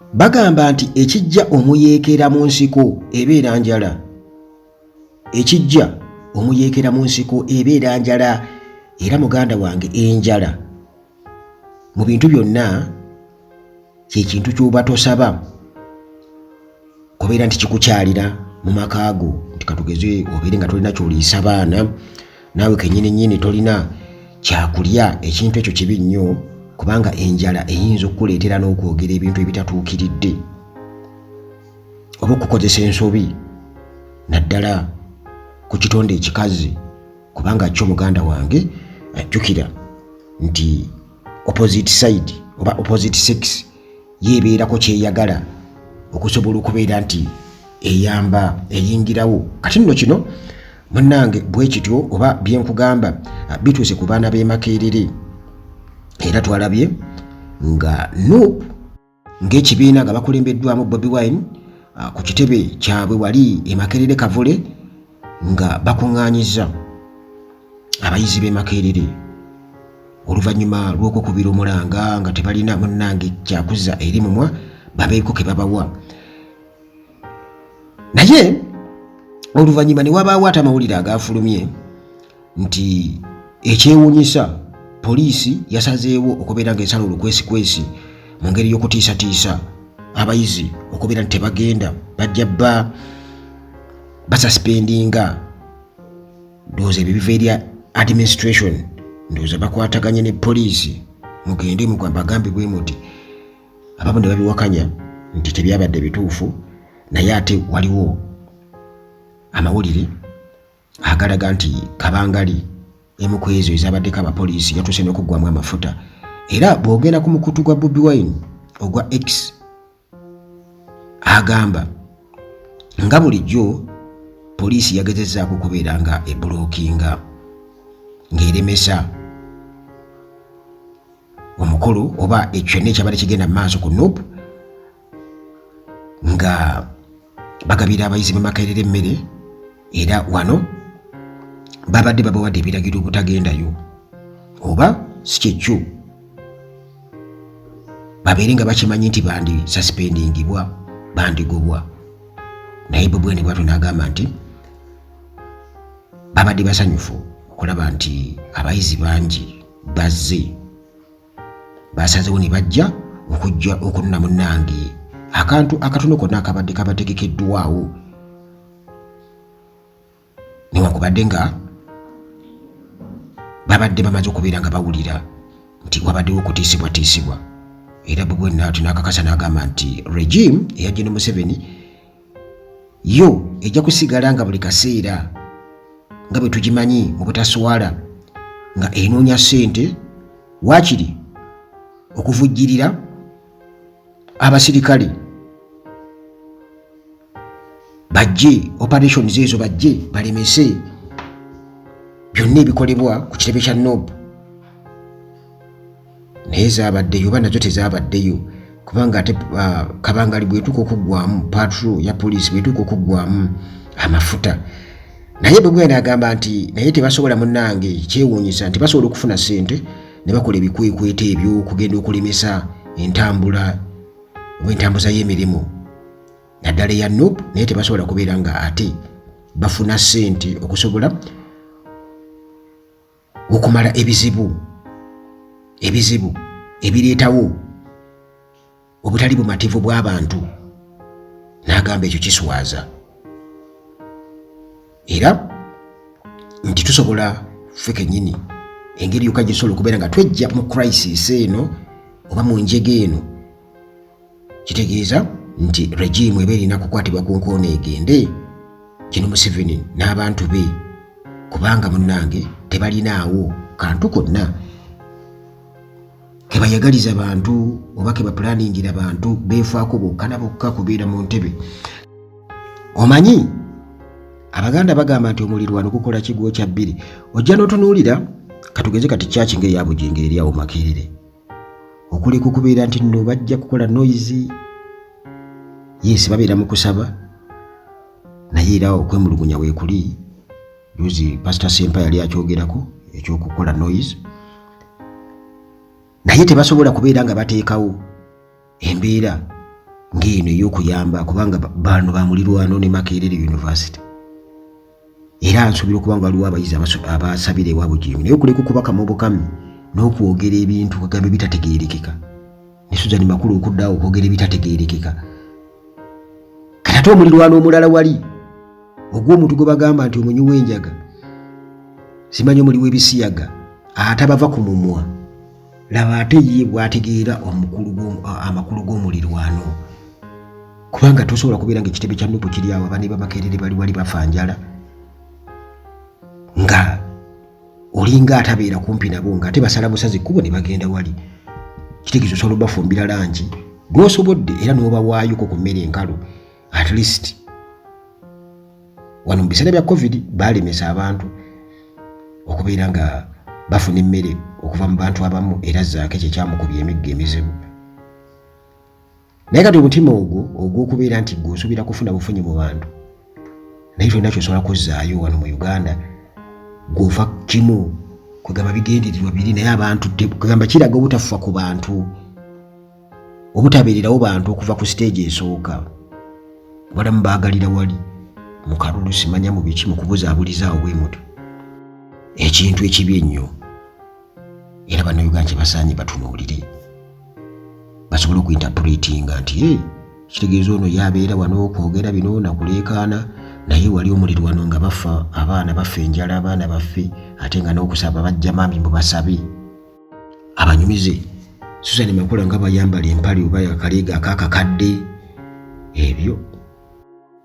Bagamba nti ekijja omuyeekera mu nsiko ebeera njala. Ekijja omuyeekera mu nsiko ebeera njala. Era muganda wange enjala mu bintu byonna kye kintu ky'oba tosaba kubeera nti kikukyalira mu makaago nti katugeze obeere nga tolina ky'oliisa baana naawe kennyini tolina kyakulya. Ekintu ekyo kibi nnyo kubanga enjala eyinza okukuleetera n'okwogera ebintu ebitatuukiridde oba okukozesa ensobi naddala ku kitonde ekikazi kubanga kyo muganda wange ajjukira nti opposite side oba opposite sex yeebeerako kyeyagala okusobola okubeera nti eyamba eyingirawo. Kati nno kino munnange bwe kityo oba byenkugamba bituuse ku baana b'e Makerere era twalabye nga Nuupu ng'ekibiina nga bakulembeddwamu Bobi Wine ku kitebe kyabwe wali e Makerere Kavule nga bakuŋŋaanyiza abayizi b'e Makerere oluvannyuma lw'okukubira omulanga nga tebalina munnange kyakuzza eri mumwa babeeko ke babawa. Naye oluvannyuma ne wabaawo ate amawulire agafulumye nti ekyewuunyisa poliisi yasazeewo okubeera ng'esala olukwesikwesi mu ngeri y'okutiisatiisa abayizi okubeera nti tebagenda bajja basuspendinga ndowooza ebyo biva eri administration ndowooza bakwataganye ne poliisi mugende bagambe bwe muti abamu ne babiwakanya nti tebyabadde bituufu. Naye ate waliwo amawulire agalaga nti Kabangali emu ku ezo ezabaddeko abapoliisi yatuuse n'okuggwamu amafuta. Era bw'ogenda ku mukutu gwa Bobi Wine ogwa X agamba nga bulijjo poliisi yagezezzaako okubeera nga ebbulookinga ng'eremesa omukolo oba ekyonna ekyabadde kigenda mu maaso ku Nuupu nga bagabira abayizi b'e Makerere emmere era wano babadde babawadde ebiragiro obutagendayo oba si kyekyo babeere nga bakimanyi nti bandi suspendingibwa bandigobwa. Naye Bobi Wine bwatyo n'agamba nti babadde basanyufu okulaba nti abayizi bangi bazze basazewo ne bajja okujja okunona munnange akantu akatono konna akabadde kabategekeddwawo newankubadde nga babadde bamaze okubeera nga bawulira nti wabaddewo okutiisibwatiisibwa. Era Bobi Wine n'atyo n'akakasa n'agamba nti regime eya Gen. Museveni yo ejja kusigala nga buli kaseera nga bwe tugimanyi mu butaswala nga enoonya ssente waakiri okuvujjirira abasirikale bajje operations ezo bajje balemese byonna ebikolebwa ku kitebe kya Nuupu. Naye zaabaddeyo oba nazo tezaabaddeyo kubanga ate Kabangali bwetuuka okuggwamu patrol ya poliisi bwetuuka okuggwamu amafuta. Naye Bobi Wine agamba nti naye tebasobola munnange kyewuunyisa nti basobola okufuna ssente ne bakola ebikwekweto ebyo kugenda okulemesa entambula oba entambuza y'emirimu naddala eya Nuupu, naye tebasobola kubeera nga ate bafuna ssente okusobola okumala ebizibu ebireetawo obutali bumativu bw'abantu. N'agamba ekyo kiswaza era nti tusobola ffe kennyini engeri yokka gisobola okubeera nga twejja mu crisis eno oba mu njege eno kitegeeza nti regime eba erina kukwatibwa ku nkoona egende Gen. Museveni n'abantu be kubanga munnange tebalinaawo kantu konna kebayagaliza abantu oba kebapulaningira abantu beefaako bokka na bokka kubeera mu ntebe. Omanyi Abaganda bagamba nti omulirwano gukola kigwo kya bbiri. Ojja n'otunuulira katugeze kati kyaki ngeri ya bujinga eri awo Makerere okuleka okubeera nti nno bajja kukola noise. Yes, babeera mu kusaba naye era okwemulugunya weekuli juzi Pastor Sempa yali akyogerako ekyokukola noise. Naye tebasobola kubeera nga bateekawo embeera ng'eno ey'okuyamba kubanga bano bamulirwano ne Makerere University. Era nsuubira okubanga waliwo abayizi abasabira ewaabwe girimu naye okuleka okubakamu obukami n'okwogera ebintu kugamba ebitategeerekeka ne Suzan Makulu okuddaawo okwogera ebitategeerekeka. Kati ate omulirwano omulala wali ogw'omuntu gwe bagamba nti omunyi w'enjaga simanyi omuliwo ebisiyaga ate bava ku mumwa laba ate ye bw'ategeera amakulu g'omulirwano kubanga tosobola kubeera ng'ekitebe kya Nuupu kiri awo abaana ba Makerere bali wali bafa njala nga olinga atabeera kumpi nabo nga ate basala busazi kkubo ne bagenda wali kitegeeza osobola obafumbira langi gw'osobodde era n'obawaayoko ku mmere enkalu at least. Wano mu biseera bya COVID baalemesa abantu okubeera nga bafuna emmere okuva mu bantu abamu era zaake kye kyamukubya emigga emizibu. Naye kati omutima ogwo ogw'okubeera nti gw'osuubira kufuna bufunyi mu bantu naye tolina ky'osobola kuzzaayo wano mu Uganda gw'ova kimu kwegamba bigendereerwa biri naye abantu kwegamba kiraga obutafa ku bantu obutabeererawo bantu okuva ku stage esooka balamu baagalira wali mu kalulu simanya mu biki mu kubuzaabulizaawo bwe muto ekintu ekibi ennyo era bannayuganda kye basaanye batunuulire basobole okuinterpretinga nti kitegeeza ono yabeera wano okwogera bino nakuleekaana naye wali omulirwano nga bafa abaana bafa enjala abaana baffe ate nga n'okusaba bajja maami mubasabe abanyumize Suzan Makulu nga bayambala empale oba akaleega akakakadde ebyo.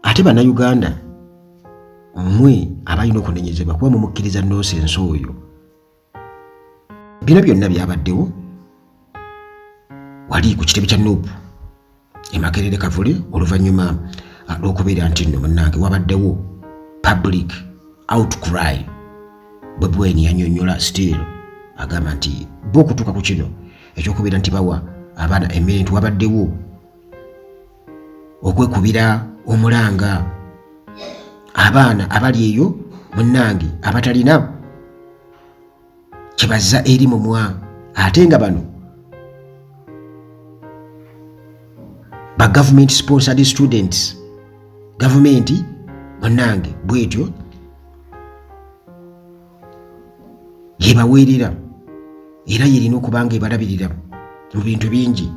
Ate bannayuganda mmwe abalina okunenyezebwa kuba mumukkiriza nonsense oyo bino byonna byabaddewo wali ku kitebe kya Nuupu e Makerere Kavule oluvannyuma lw'okubeera nti nno munnange wabaddewo public outcry Bobi Wine yannyonnyola still agamba nti bo okutuuka ku kino ekyokubeera nti bawa abaana emmere nti wabaddewo okwekubira omulanga abaana abali eyo munnange abatalina kibazza eri mumwa ate nga bano ba government sponsored students gavumenti munnange bwetyo yebaweerera era yerina okuba nga ebalabirira mu bintu bingi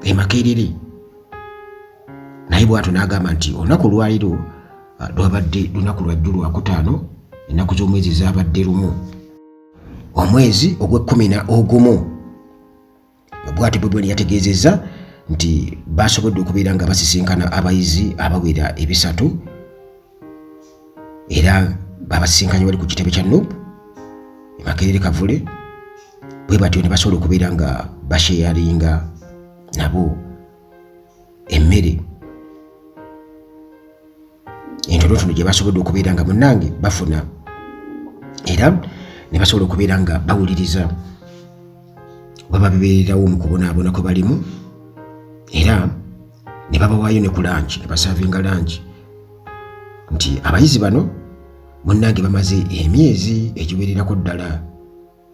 e Makerere naye bw'atyo n'agamba nti olunaku lwaliro lwabadde lunaku lwajju Lwakutaano ennaku z'omwezi zaabadde lumu omwezi ogw'Ogumu bw'atyo Bobi Wine yategeezezza nti basobodde okubeera nga basisinkana abayizi abawera 3 era babasisinkanye wali ku kitebe kya Nuupu e Makerere Kavule bwe batyo ne basobola okubeera nga basheyaringa nabo emmere entonotono gye basobodde okubeera nga munnange bafuna era ne basobola okubeera nga bawuliriza baba bibeererawo mu kubonaabona kwe balimu era ne babawaayo ne ku langi ne basaavinga langi nti abayizi bano munnange bamaze emyezi egiwererako ddala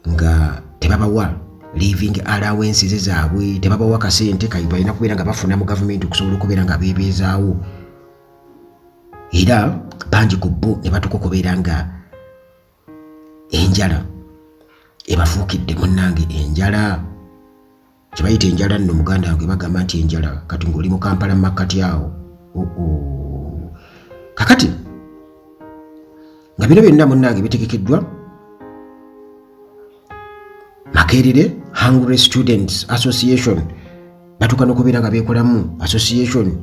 nga tebabawa living allowances zaabwe tebabawa kasente kayi balina kubeera nga bafuna mu gavumenti okusobola okubeera nga beebeezaawo era bangi ku bo ne batuuka okubeera nga enjala ebafuukidde munnange enjala kyebayita enjala nno muganda wange bagamba nti enjala kati ng'oli mu Kampala makkati awo kakati nga bino byonna munnange bitegekeddwa Makerere Hungry Students Association batuuka n'okubeera nga beekolamu association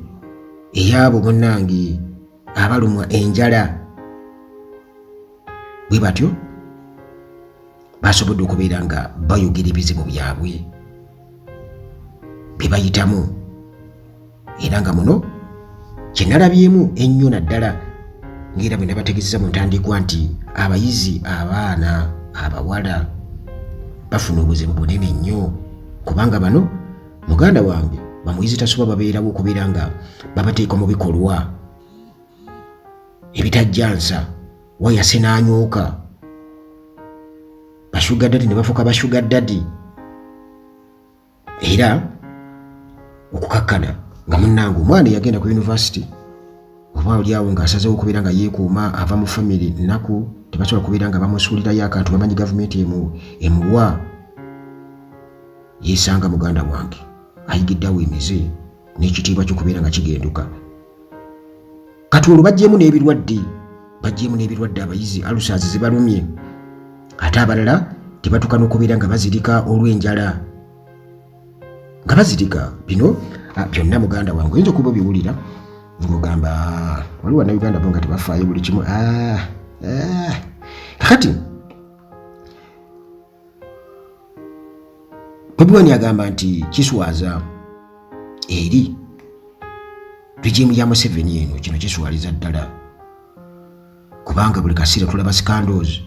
ey'abo munnange abalumwa enjala bwe batyo basobodde okubeera nga bayogera ebizibu byabwe bye bayitamu era nga muno kye nalabyemu ennyo naddala ng'era bwe nabategeezeza mu ntandikwa nti abayizi abaana abawala bafuna obuzibu bunene nnyo kubanga bano muganda wange bamuyizi tasoba babeerawo okubeera nga babateeka mu bikolwa ebitajjansa wayase n'anyooka bashuga dadi ne bafuuka bashuga dadi era okukakkana nga munnange omwana yagenda ku university oba oliawo ng'asazeewo okubeera nga yeekuuma ava mu famire nnaku tebasobola kubeera nga bamusuulirayo akantu bamanyi gavumenti emuwa yeesanga muganda wange ayigiddewo emize n'ekitiibwa ky'okubeera nga kigenduka. Kati olwo baggyemu n'ebirwadde abayizi alusaazi zibalumye ate abalala tebatuuka n'okubeera nga bazirika olw'enjala nga bazirika bino byonna muganda wange oyinza okuba obiwulira ng'ogamba waliwo bannayuganda bo nga tebafaayo buli kimu. Kakati Bobi Wine agamba nti kiswaza eri regimu ya Museveni eno kino kiswaliza ddala kubanga buli kaseera tulaba scandals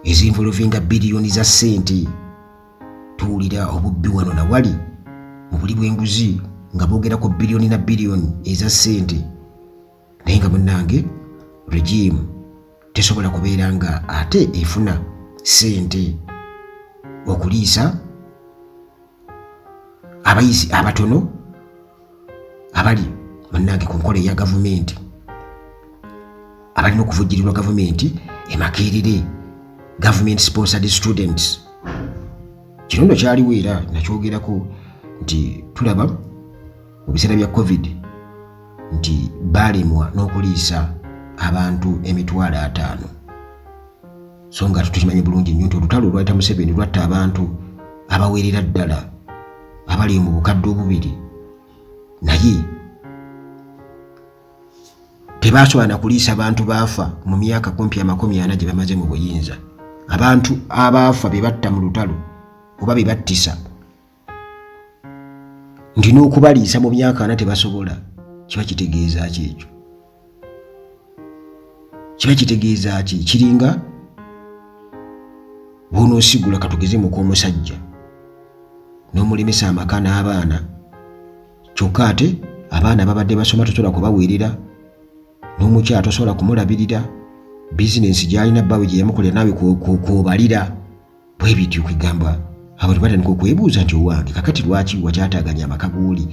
ezinvolvinga biliyoni za ssente. Tuwulira obubbi wano na wali mu buli bw'enguzi nga boogerako biliyoni na biliyoni eza ssente, naye nga munnange regimu tesobola kubeera nga ate efuna ssente okuliisa abayizi abatono abali munnange ku nkola eya gavumenti abalina okuvujjirirwa gavumenti emakerere government sponsored students. Kino nno kyaliwo era nakyogerako nti tulaba mu biseera bya covid nti balemwa n'okuliisa abantu 5,000. So nga tukimanyi bulungi nnyo nti olutalo olwayita Museveni lwatta abantu abawerera ddala abali mu bukadde obubiri, naye tebasobola na kuliisa abantu baafa mu myaka kumpi 40 gye bamaze mu buyinza. Abantu abaafa be batta mu lutalo oba be battisa nti n'okubaliisa mu myaka 4 tebasobola. Kiba kitegeeza ki ekyo? Kiba kitegeeza ki? Kiringa bw'onoosigula katugeze mu k'omusajja n'omulemesa amaka n'abaana kyokka ate abaana babadde basoma tosobola kubaweerera, n'omukyala tosobola kumulabirira, bizinensi gy'alina bbawe gye yamukolera naawe kwobalira. Bwe bityo kwegamba abantu batandika okwebuuza nti owange kakati lwaki wakyataaganya amaka g'oli?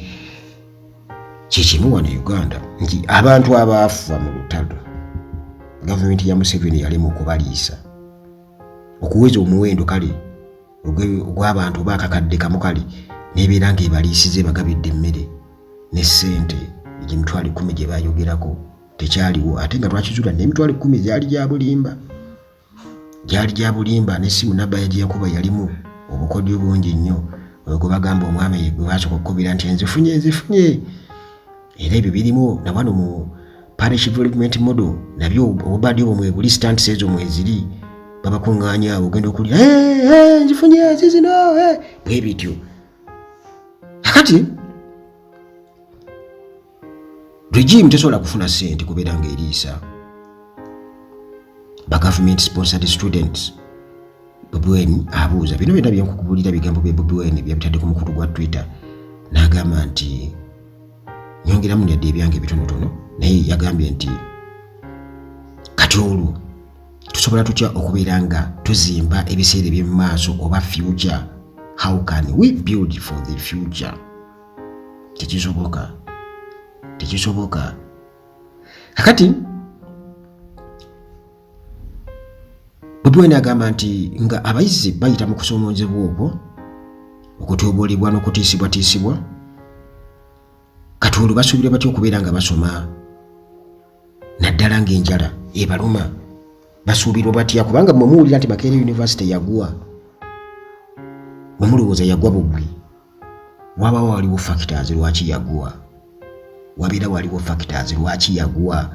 Kyekimu wano Uganda nti abantu abaafa mu lutalo gavumenti ya Museveni yalema okubaliisa okuweza omuwendo kale ogw'abantu baakakadde kamu kale n'ebeera ng'ebaliisize bagabidde emmere ne ssente emitwalo 10 gye baayogerako tekyaliwo, ate nga twakizuula n'emitwalo 10 gyali gya bulimba n'essimu nabaya gye yakuba yalimu obukodyo bungi nnyo. Oyo gwe bagamba omwami gwe basooka okukubira nti nzifunye era ebyo birimu na wano mu parish development model nabyo obubadde obwo mwebuli stand ezo mweziri babakuŋŋaanya abo ogenda okulira nzifunye zizino bwe bityo. Kakati regime tesobola kufuna ssente kubeera ng'eriisa ba government sponsored students. Bobi Wine abuuza bino byonna byenkukubulira bigambo bya Bobi Wine byabitadde ku mukutu gwa Twitter n'agamba nti nyongeramu nedde ebyange bitonotono, naye yagambye nti kati olwo tusobola tutya okubeera nga tuzimba ebiseera eby'emu maaso oba future. How can we build for the future? Tekisoboka. Kakati Bobi Wine agamba nti nga abayizi bayita mu kusoomoozebwa okwo okutuubuulibwa n'okutiisibwatiisibwa, kati olwo basuubira batya okubeera nga basoma naddala ng'enjala ebaluma? Basuubirwa batya? Kubanga mmwe muwulira nti Makerere University yagwa, bwe mulowooza yagwa bugwi. Wabaawo waliwo factors lwaki yagwa, wabeera waliwo factors lwaki yagwa.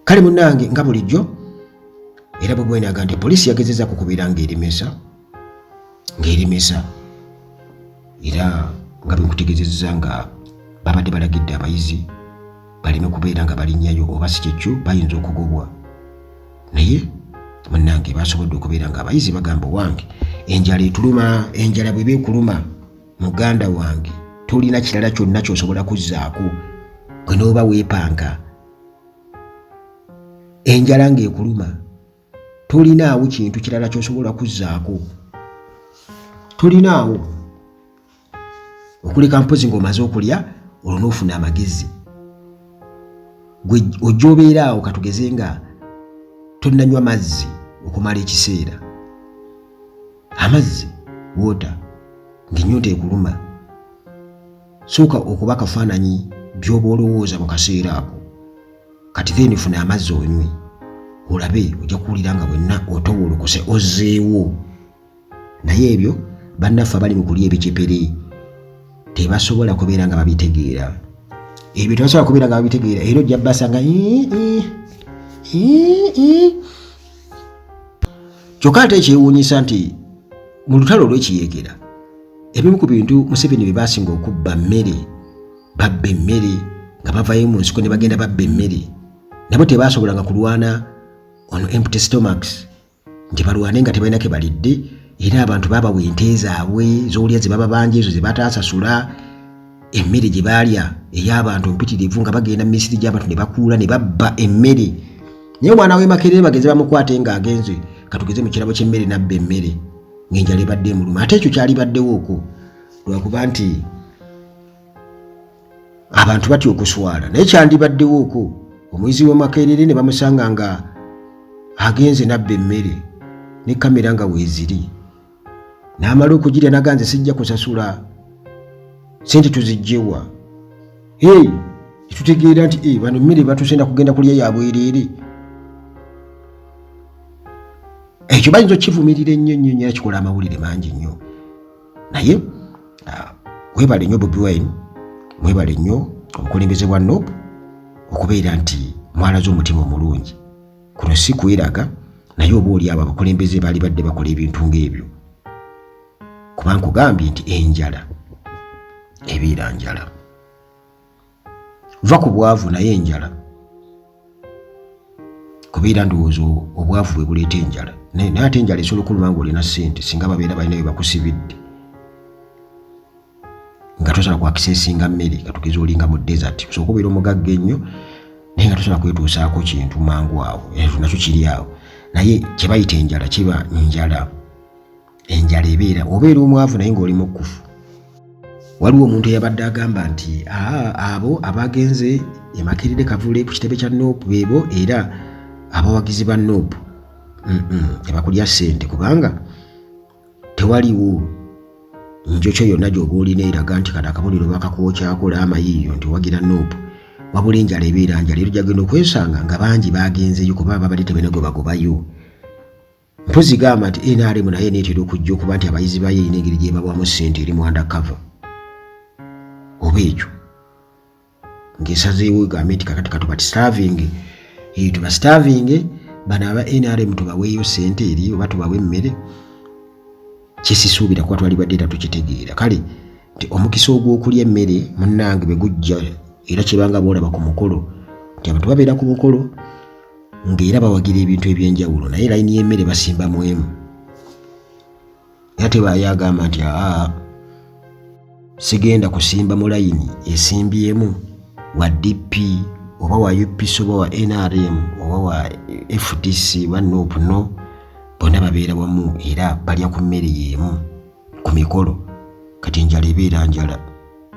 Kale munnange nga bulijjo era Bobi Wine agamba nti poliisi yagezezza kukubeera ng'erimesa era nga bwe nkutegeezezza nga babadde balagidde abayizi baleme kubeera nga balinnyayo oba si kyekyo bayinza okugobwa. Naye munnange basobodde okubeera nga abayizi bagamba wange enjala etuluma, enjala bw'eba ekuluma muganda wange tolina kirala kyonna ky'osobola kuzzaako gwe n'oba weepanka. Enjala ng'ekuluma tolinaawo kintu kirala ky'osobola kuzzaako, tolinaawo okuleka mpozi ng'omaze okulya olwo n'ofuna amagezi gwe ojja obeera awo katugeze nga tonnanywa mazzi okumala ekiseera amazzi water ng'ennyonta ekuluma sooka okuba kafaananyi by'oba olowooza mu kaseera ako kati then funa amazzi onywe olabe ojja kuwulira nga bwenna otowolokose ozzeewo naye ebyo bannaffe abali mu kulya ebicepere tebasobola kubeera nga babitegeera ebyo tebasobola kubeera nga babitegeera era ojja basanga kyokka ate ekyewuunyisa nti mu lutalo olw'ekiyeekera ebimu ku bintu Museveni bye baasinga okubba mmere babba emmere nga bavayo mu nsiko ne bagenda babba emmere nabo tebaasobolanga kulwana ono empty stomachs nti balwane nga tebalina ke balidde era abantu baabawa ente zaabwe z'olya ze baba banja ezo ze bataasasula emmere gye baalya ey'abantu mpitirivu nga bagenda mu misiri gy'abantu ne bakuula ne babba emmere naye omwana w'e Makerere bagenze bamukwate ng'agenze katugeze mu kirabo ky'emmere nabba emmere ng'enjala ebadde emuluma ate ekyo kyalibaddewo okwo lwakuba nti abantu batya okuswala naye kyandibaddewo okwo omuyizi w'e Makerere ne bamusanga nga agenze nabba emmere ne kamera nga weeziri n'amala okugirya naganze sijja kusasula sente tuzijjewa tutegeera nti bano emmere batusenda kugenda kulya ya bwereere ekyo bayinza okivumirira ennyo era kikola amawulire mangi nnyo naye webale nnyo Bobi Wine mwebale nnyo obukulembeze bwa NOP okubeera nti mwalaze omutima omulungi kuno si kweraga naye oba oli abo abakulembeze baali badde bakola ebintu ng'ebyo kuba nkugambye nti enjala ebeera njala va ku bwavu naye enjala kubeera ndowooza obwavu bwe buleeta enjala naye ate enjala esobola okuluma nga olina ssente singa babeera balina bye bakusibidde nga tosobola kwakisesinga mmere katugeze olinga mu desert osobola okubeera omugagga ennyo naye nga tosobola kwetuusaako kintu mangu awo nakyo kiri awo naye kye bayita enjala kiba njala enjala obeera omwavu naye ng'oli mukkufu waliwo omuntu eyabadde agamba nti abo abagenze e Makerere Kavule ku kitebe kya NOP beebo era abawagizi ba NOP tebakulya ssente kubanga tewaliwo njokyo yonna gy'oba olina eraga nti kati akabuliro bakakwokyako amayiiyo nti wagira NOP wabula enjala ebeera njala era ojja okwesanga nga bangi bagenzeyo kuba babali tebalina gwe bagobayo mpozi gamba nti NRM naye neetera okujja okuba nti abayizi bayo erina engeri gyebabwamu ssente eri mu undercover oba ekyo ng'esazeewo egambe nti kakati katubati starving tuba starving bano aba NRM tubaweeyo ssente eri oba tubawe emmere kisisuubira kuba twalibadde era tukitegeera kale nti omukisa ogw'okulya emmere munnange bwe gujja era kyebanga boolaba ku mukolo nti abantu babeera ku mukolo ng'era bawagira ebintu eby'enjawulo naye layini y'emmere basimbamu emu era tebaayo agamba nti sigenda kusimba mu layini esimbyemu wa DP oba wa UPC oba wa NRM oba wa FDC wa NOP no bonna babeera wamu era balya ku mmere y'emu ku mikolo kati enjala ebeera njala